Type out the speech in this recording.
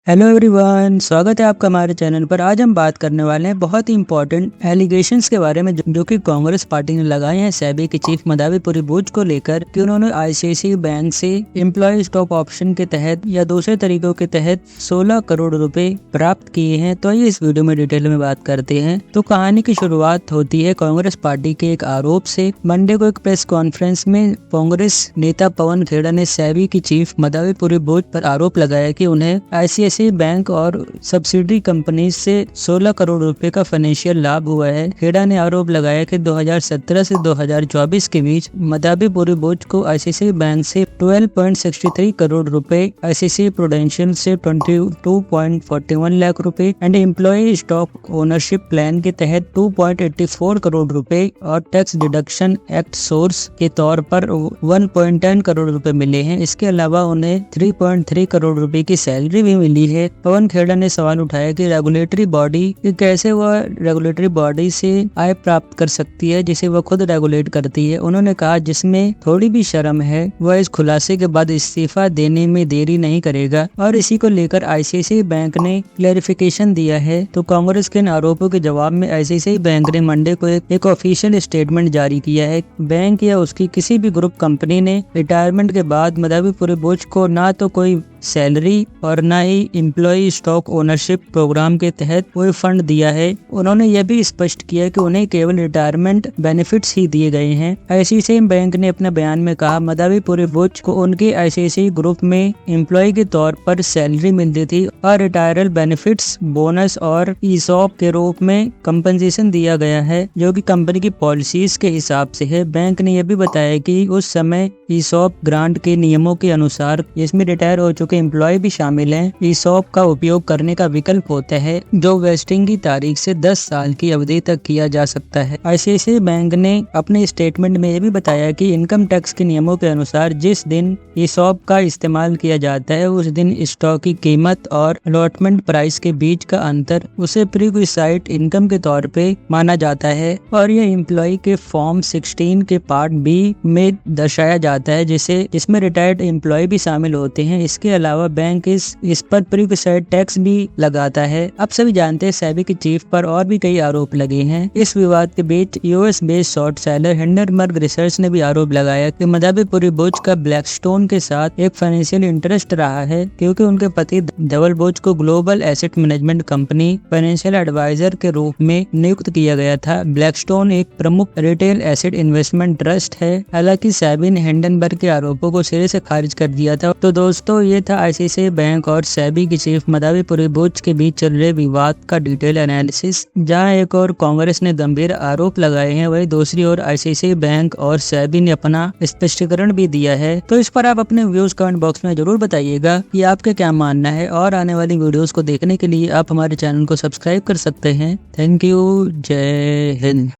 Hello everyone, स्वागत है आपका हमारे चैनल पर। आज हम बात करने वाले हैं बहुत ही इंपॉर्टेंट एलिगेशंस के बारे में जो कि कांग्रेस पार्टी ने लगाए हैं सेबी के चीफ मदावी पुरीबोज को लेकर कि उन्होंने आईसीआईसीआई बैंक से एम्प्लॉय स्टॉक ऑप्शन के तहत या दूसरे तरीकों के तहत 16 करोड़ रुपए प्राप्त किए हैं। तो आइए इस वीडियो में डिटेल में बात करते हैं। तो कहानी की शुरुआत होती है कांग्रेस पार्टी के एक आरोप से। मंडे को एक प्रेस कॉन्फ्रेंस में कांग्रेस नेता पवन खेड़ा ने सेबी की चीफ मदावी पुरीबोज पर आरोप लगाया कि उन्हें आईसीआईसीआई बैंक और सब्सिडी कंपनी से 16 करोड़ रुपए का फाइनेंशियल लाभ हुआ है। खेड़ा ने आरोप लगाया कि 2017 से 2024 के बीच मदावी पुरीबोज को आईसीआईसीआई बैंक से 12.63 करोड़ रुपए, आईसीआईसीआई प्रूडेंशियल से 22.41 लाख रुपए and employ stock ownership plan के तहत 2.84 करोड़ रुपए और टैक्स डिडक्शन एक्ट सोर्स के तौर पर 1.10 करोड़ रुपए मिले हैं। इसके अलावा उन्हें 3.3 करोड़ रुपए की सैलरी भी मिली है। पवन खेड़ा ने सवाल उठाया कि रेगुलेटरी बॉडी कैसे वह रेगुलेटरी बॉडी से आय प्राप्त कर सकती है जिसे वह खुद रेगुलेट करती है। उन्होंने कहा जिसमें थोड़ी भी शर्म है वह इस खुलासे के बाद इस्तीफा देने में देरी नहीं करेगा और इसी को लेकर आईसीआईसीआई बैंक ने क्लैरिफिकेशन दिया है। तो कांग्रेस के इन आरोपों के जवाब में आईसीआईसीआई बैंक ने मंडे को एक ऑफिशियल स्टेटमेंट जारी किया है। बैंक या उसकी किसी भी ग्रुप कंपनी ने रिटायरमेंट के बाद मदावी पुरीबोज को ना तो कोई सैलरी और न ही एम्प्लॉय स्टॉक ओनरशिप प्रोग्राम के तहत कोई फंड दिया है। उन्होंने यह भी स्पष्ट किया कि उन्हें केवल रिटायरमेंट बेनिफिट्स ही दिए गए हैं। आईसीआईसीआई बैंक ने अपने बयान में कहा मदावी पुरीबोज को उनके आईसीआईसीआई ग्रुप में एम्प्लॉय के तौर पर सैलरी मिलती थी और रिटायरल बेनिफिट्स, बोनस और ईसॉप के रूप में कंपनसेशन दिया गया है जो कि कंपनी की पॉलिसीज के हिसाब से है। बैंक ने यह भी बताया कि उस समय ईसॉप ग्रांट के नियमों के अनुसार इसमें रिटायर हो चुके एम्प्लॉय भी शामिल हैं। ईसॉप का उपयोग करने का विकल्प होता है जो वेस्टिंग की तारीख से 10 साल की अवधि तक किया जा सकता है। आईसीआईसीआई बैंक ने अपने स्टेटमेंट में यह भी बताया कि इनकम टैक्स के नियमों के अनुसार जिस दिन ईसॉप का इस्तेमाल किया जाता है उस दिन स्टॉक की कीमत और अलॉटमेंट प्राइस के बीच का अंतर उसे प्रीक्विसाइट इनकम के तौर पे माना जाता है और यह एम्प्लॉय के फॉर्म 16 के पार्ट बी में दर्शाया जाता है जिसमें रिटायर्ड एम्प्लॉय भी शामिल होते हैं। इसके अलावा बैंक इस पर प्रीक्विसाइट टैक्स भी लगाता है। अब सभी जानते हैं सेबी के चीफ पर और भी कई आरोप लगे हैं। इस विवाद के बीच US based short seller Hindenburg research ने भी आरोप लगाया कि मदावी पुरीबोज का ब्लैकस्टोन के साथ एक फाइनेंशियल इंटरेस्ट रहा है क्योंकि उनके पति धवल बोज को global asset management company financial advisor के रूप में नियुक्त किया गया था। ब्लैकस्टोन एक प्रमुख रिटेल एसेट इन्वेस्टमेंट ट्रस्ट है। हालांकि सेबी ने हिंडनबर्ग के आरोपों को सिरे से खारिज कर दिया था। तो दोस्तों ये था आईसीआईसीआई बैंक और सेबी की चीफ मदावी पुरीबोज के बीच चल रहे विवाद का डिटेल एनालिसिस। जहां एक और कांग्रेस ने गंभीर आरोप लगाए हैं वही दूसरी ओर आईसीआईसीआई बैंक और सेबी ने अपना स्पष्टीकरण भी दिया है। तो इस पर आप अपने व्यूज कमेंट बॉक्स में जरूर बताइएगा कि आपका क्या मानना है और आने वाली वीडियोस को देखने के लिए आप हमारे चैनल को सब्सक्राइब कर सकते हैं। Thank you. जय हिंद।